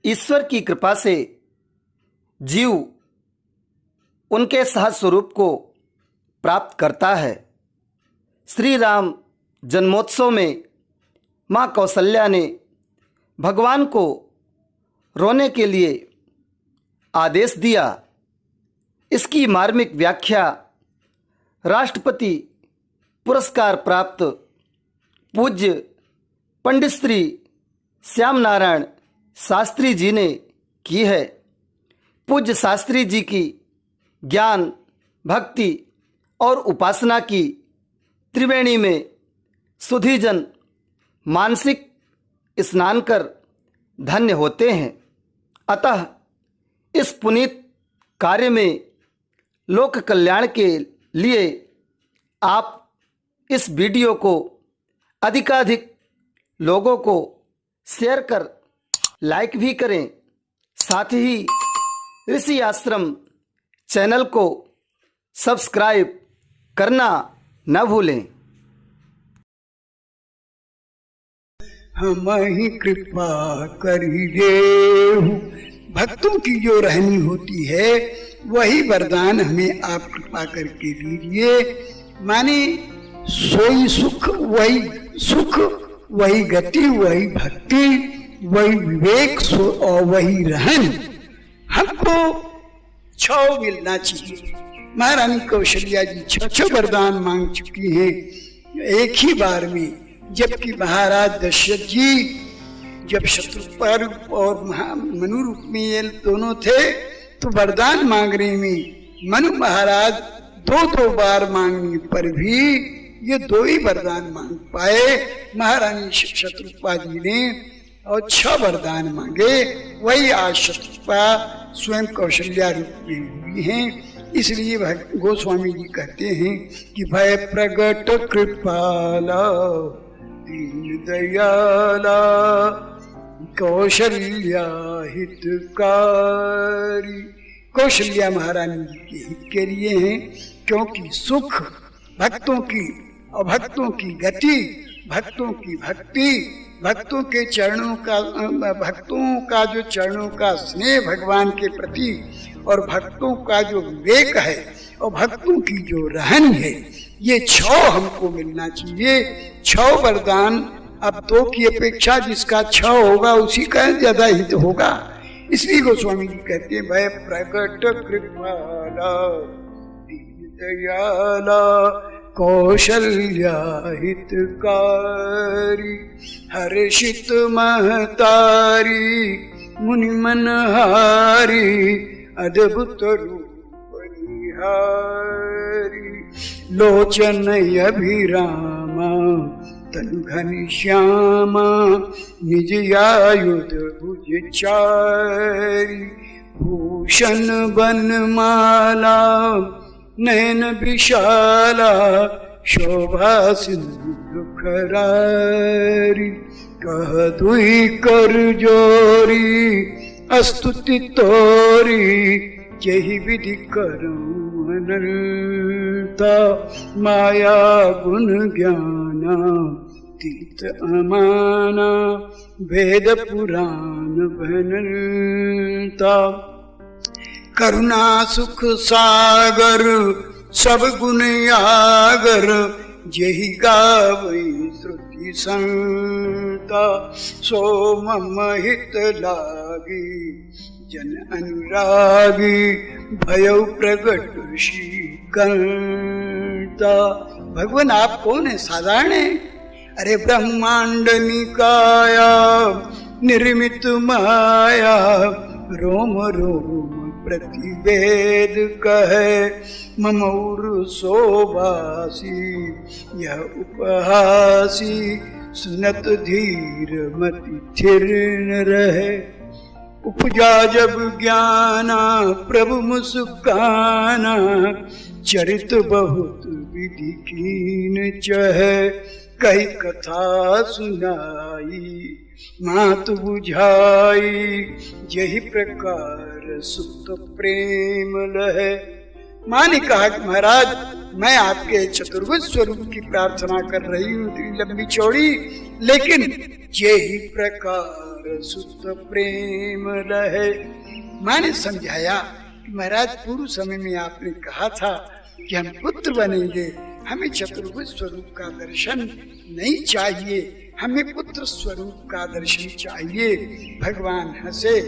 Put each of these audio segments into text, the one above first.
ईश्वर की कृपा से जीव उनके सहज स्वरूप को प्राप्त करता है। श्री राम जन्मोत्सव में माँ कौशल्या ने भगवान को रोने के लिए आदेश दिया। इसकी मार्मिक व्याख्या राष्ट्रपति पुरस्कार प्राप्त पूज्य पंडित श्री श्याम नारायण शास्त्री जी ने की है। पूज्य शास्त्री जी की ज्ञान, भक्ति और उपासना की त्रिवेणी में सुधीजन मानसिक स्नान कर धन्य होते हैं। अतः इस पुनीत कार्य में लोक कल्याण के लिए आप इस वीडियो को अधिकाधिक लोगों को शेयर कर लाइक भी करें। साथ ही ऋषि आश्रम चैनल को सब्सक्राइब करना न भूलें। हम ही कृपा करिए। भक्तों की जो रहनी होती है वही वरदान हमें आप कृपा करके दीजिए। माने सोई सुख, वही गति, वही भक्ति, वही विवेक और वही रहन हमको 6 मिलना चाहिए। महारानी कौशल्या जी 6 वरदान मांग चुकी हैं एक ही बार में। जबकि महाराज दशरथ जी जब शत्रुपर और मनु रूप में ये दोनों थे तो वरदान मांगने में मनु महाराज 2 बार मांगने पर भी ये 2 ही वरदान मांग पाए। महारानी शत्रुपा जी ने और 6 वरदान मांगे। वही आज शत्रुपा स्वयं कौशल्या रूप में हुई हैं। इसलिए गोस्वामी जी कहते हैं कि भय प्रगट कृपाला दीन दयाला कौशल्या हितकारी। कौशल्या महारानी जी के हित के लिए हैं, क्योंकि सुख भक्तों की और भक्तों की गति, भक्तों की भक्ति, भक्तों के चरणों का, भक्तों का जो चरणों का स्नेह भगवान के प्रति और भक्तों का जो विवेक है और भक्तों की जो रहन है, ये 6 हमको मिलना चाहिए। 6 वरदान, अब 2 की अपेक्षा जिसका 6 होगा उसी का ज्यादा हित होगा। इसलिए गोस्वामी जी कहते हैं भय प्रगट कृपाला दीन दयाला कौशल्या हितकारी हर्षित महतारी मुनि मनहारी अद्भुत रूप निहारी लोचन अभिरामा तनु घनश्यामा निज आयुध भुज चारी भूषण बनमाला नयन विशाला शोभा सिंधु खरारी कह दुई कर जोरी अस्तुति तोरी यही विधि करूं अनंता माया गुण ज्ञाना तीत अमाना वेद पुराण बनता करुणा सुख सागर सब गुण आगर यही गावै श्रुति संता सो मम हित लागी जन अनुरागी भयउ प्रगट श्रीकंता। भगवान आप कौन है? साधारण है? अरे ब्रह्मांड निकाया निर्मित माया रोम रोम प्रतिवेद कहे ममौर शोभासी यह उपहासी सुनत धीर मति थिर न रहे। उपजा जब ज्ञाना प्रभु मुस्काना चरित बहुत विधि कीन चहे कई कथा सुनाई मात बुझाई यही प्रकार सुत प्रेम लहे। माँ ने कहा कि महाराज मैं आपके चतुर्भुज स्वरूप की प्रार्थना कर रही हूँ, इतनी लंबी चौड़ी, लेकिन यही प्रकार प्रकार सुत प्रेम लहे। मैंने समझाया कि महाराज पूर्व समय में आपने कहा था कि हम पुत्र बनेंगे, हमें चतुर्भुज स्वरूप का दर्शन नहीं चाहिए, हमें पुत्र स्वरूप का दर्शन चाहिए। भगवान हंसे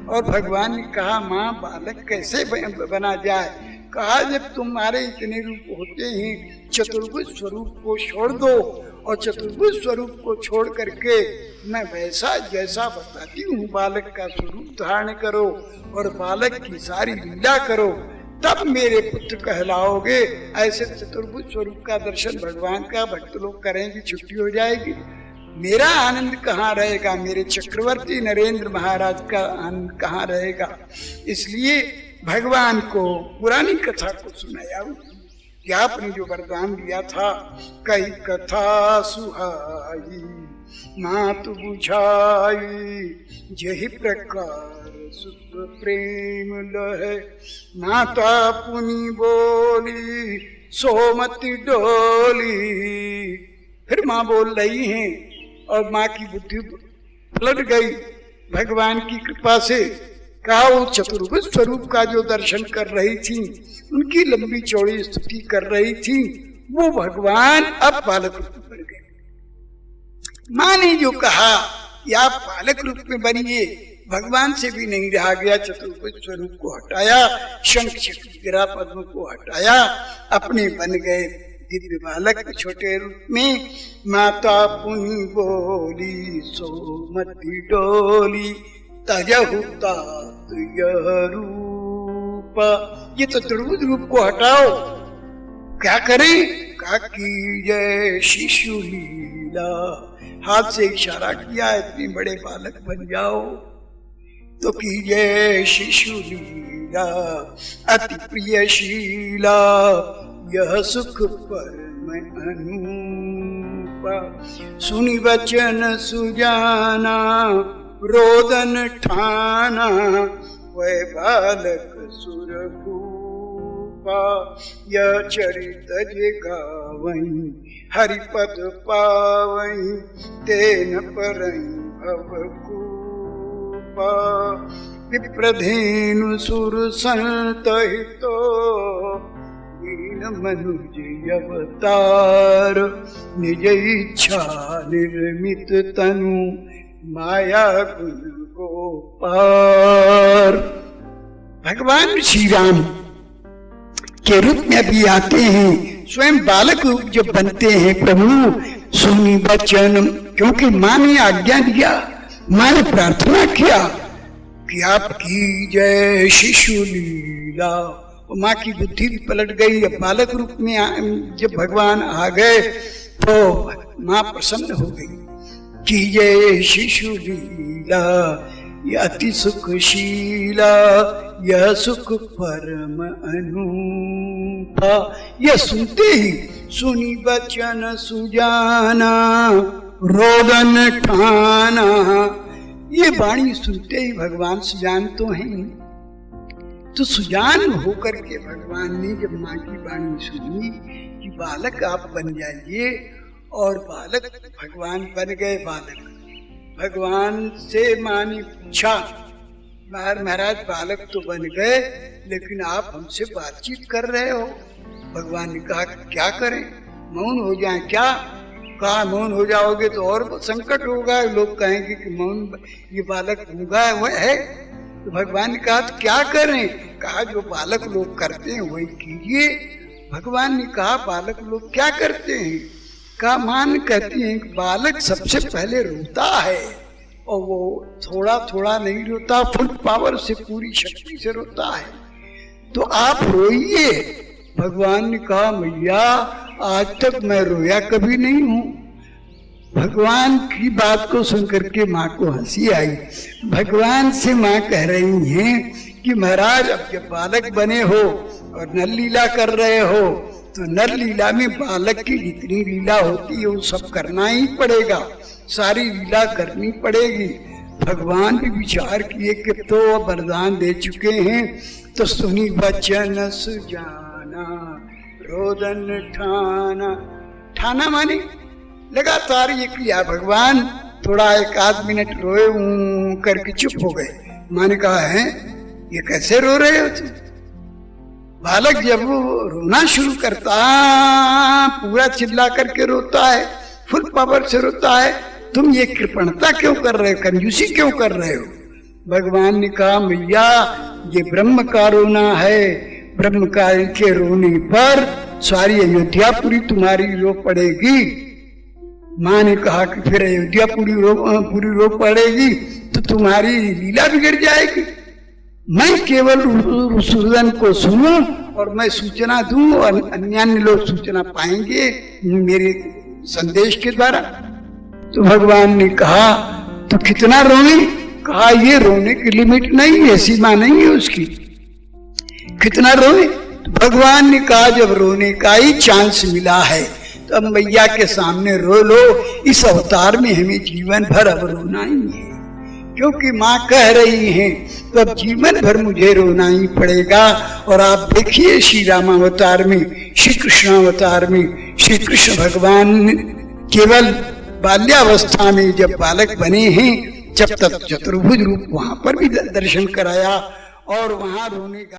और भगवान ने कहा माँ बालक कैसे बना जाए? कहा जब तुम्हारे इतने रूप होते हैं चतुर्भुज स्वरूप को छोड़ दो और चतुर्भुज स्वरूप को छोड़ करके मैं वैसा जैसा बताती हूँ बालक का स्वरूप धारण करो और बालक की सारी लीला करो, तब मेरे पुत्र कहलाओगे। ऐसे चतुर्भुज स्वरूप का दर्शन भगवान का भक्त लोग करेंगे, छुट्टी हो जाएगी। मेरा आनंद कहाँ रहेगा? मेरे चक्रवर्ती नरेंद्र महाराज का आनंद कहाँ रहेगा? इसलिए भगवान को पुरानी कथा को सुनाया कि आपने जो वरदान दिया था, कई कथा सुहाई मातु बुझाई, जहि प्रकार सुत प्रेम लहे। माता पुनि बोली सोमति डोली। फिर माँ बोल रही हैं और माँ की बुद्धि पलट गई भगवान की कृपा से। कहा वो चतुर्भुज स्वरूप का जो दर्शन कर रही थी, उनकी लंबी चौड़ी स्तुति कर रही थी, वो भगवान अब बालक रूप में बन गए। माँ ने जो कहा कि आप बालक रूप में बनिए, भगवान से भी नहीं रहा गया। चतुर्भुज स्वरूप को हटाया, शंख चक्र गिरा पद्म को हटाया, अपने बन गए दिव्य बालक छोटे रूप में। माता पुनि बोली सोमति डोली, तजहु तात यह रूप। ये तो चतुर्भुज रूप को हटाओ, क्या करें? कहा कीजय शिशु लीला। हाथ से इशारा किया, इतने बड़े बालक बन जाओ। तो कीजय शिशु लीला अति प्रिय शीला, यह सुख परम अनूपा। सुनि वचन सुजाना रोदन ठाना, वै बालक सुरभूपा। यह चरित जे गावहीं हरिपद पावहीं, तेन परं भवकूपा। विप्रधेनु सुर संतहितो, दीन मनुज अवतार। निज इच्छा निर्मित तनु, माया गुण गोपार। भगवान श्री राम के रूप में अभी आते हैं, स्वयं बालक रूप जब बनते हैं प्रभु। सुनी वचन, क्योंकि माँ ने आज्ञा दिया, माँ ने प्रार्थना किया कि आपकी जय शिशु लीला। माँ की बुद्धि भी पलट गई। अब बालक रूप में जब भगवान आ गए तो माँ प्रसन्न हो गई कि जय शिशु लीला, ये अति सुखशीला, यह सुख परम अनूपा। यह सुनते ही सुनी वचन सुजाना रोदन ठाना। ये वाणी सुनते ही भगवान सुजान तो हैं, तो सुजान होकर के भगवान ने जब माँ की वाणी सुनी कि बालक आप बन जाइए, और बालक भगवान बन गए बालक। भगवान से माँ ने पूछा महाराज बालक तो बन गए, लेकिन आप हमसे बातचीत कर रहे हो। भगवान ने कहा क्या करें, मौन हो जाए क्या? कहा मौन हो जाओगे तो और संकट होगा, लोग कहेंगे कि मौन ये बालक होगा वह है। तो भगवान ने कहा तो क्या करें? कहा जो बालक लोग करते हैं वही कीजिए। भगवान ने कहा बालक लोग क्या करते हैं? कहा मान कहती हैं कि बालक सबसे पहले रोता है, और वो थोड़ा थोड़ा नहीं रोता, फुल पावर से पूरी शक्ति से रोता है। तो आप रोइए। भगवान ने कहा मैया आज तक मैं रोया कभी नहीं हूँ। भगवान की बात को सुनकर के माँ को हंसी आई। भगवान से माँ कह रही हैं कि महाराज अब जब बालक बने हो और नर लीला कर रहे हो, तो नर लीला में बालक की जितनी लीला होती है वो सब करना ही पड़ेगा, सारी लीला करनी पड़ेगी। भगवान भी विचार किए कि तो वरदान दे चुके हैं, तो सुनी वचन सुजाना रोदन ठाना। ठाना माने लगातार ये किया भगवान थोड़ा 1 मिनट रोए करके चुप हो गए। माँ ने कहा, है ये कैसे रो रहे हो तुम? बालक जब वो रोना शुरू करता, पूरा चिल्ला करके रोता है, फुल पावर से रोता है, तुम ये कृपणता क्यों कर रहे हो, कंजूसी क्यों कर रहे हो? भगवान ने कहा, मैया ये ब्रह्म का रोना है, ब्रह्म का के रोने पर सारी अयोध्यापुरी तुम्हारी रो पड़ेगी। माँ ने कहा कि फिर अयोध्या पूरी रो पड़ेगी तो तुम्हारी लीला बिगड़ जाएगी। मैं केवल सुरधन को सुनूं और मैं सूचना दूं और अन्य लोग सूचना पाएंगे मेरे संदेश के द्वारा। तो भगवान ने कहा, तो कितना रोने? कहा, ये रोने की लिमिट नहीं है, सीमा नहीं है उसकी, कितना रोए? तो भगवान ने कहा, जब रोने का ही चांस मिला है तो अब मैया के सामने रो लो। इस अवतार में हमें जीवन भर अब रोना ही है, क्योंकि माँ कह रही हैं तो अब जीवन भर मुझे रोना ही पड़ेगा। और आप देखिए श्री राम अवतार में, श्री कृष्ण अवतार में, श्री कृष्ण भगवान केवल बाल्यावस्था में जब बालक बने हैं, जब तक चतुर्भुज रूप वहां पर भी दर्शन कराया और वहां रोने का